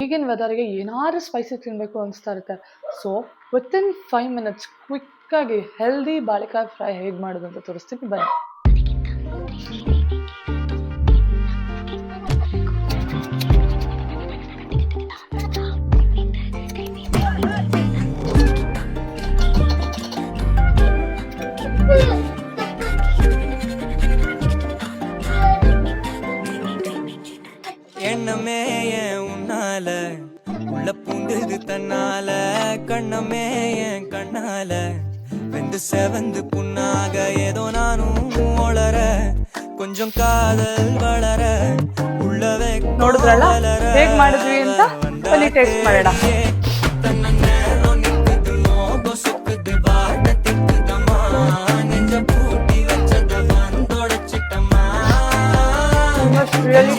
ಈಗಿನ ವೆದರ್ಗೆ ಏನಾದ್ರು ಸ್ಪೈಸಿ ತಿನ್ನಬೇಕು ಅನಿಸ್ತಾ ಇರುತ್ತೆ. ಸೊ ವಿತಿನ್ 5 ಮಿನಿಟ್ಸ್ ಕ್ವಿಕ್ಕಾಗಿ ಹೆಲ್ದಿ ಬಾಳೆಕಾಯಿ ಫ್ರೈ ಹೇಗೆ ಮಾಡೋದು ಅಂತ ತೋರಿಸ್ತೀನಿ ಬನ್ನಿ. எண்ணமே என் உன்னால உள்ள பூண்டுது தன்னால கண்ணமே என் கண்ணால வெந்து செவந்து புண்ணாக ஏதோ நானும் ஒளர கொஞ்சம் காதல் வளர உள்ளவே ನೋಡಿದ್ರಲ್ಲ ಹೇಗೆ ಮಾಡಿದ್ವಿ ಅಂತ ಬನ್ನಿ ಟೇಸ್ಟ್ ಮಾಡೋಣ. தன்ன நேரம் நிக்குது லோகோ சுக்குது வாட திக்குதம்மா நெஞ்ச பூட்டி வச்சத வந்தோடச்சிட்டம்மா really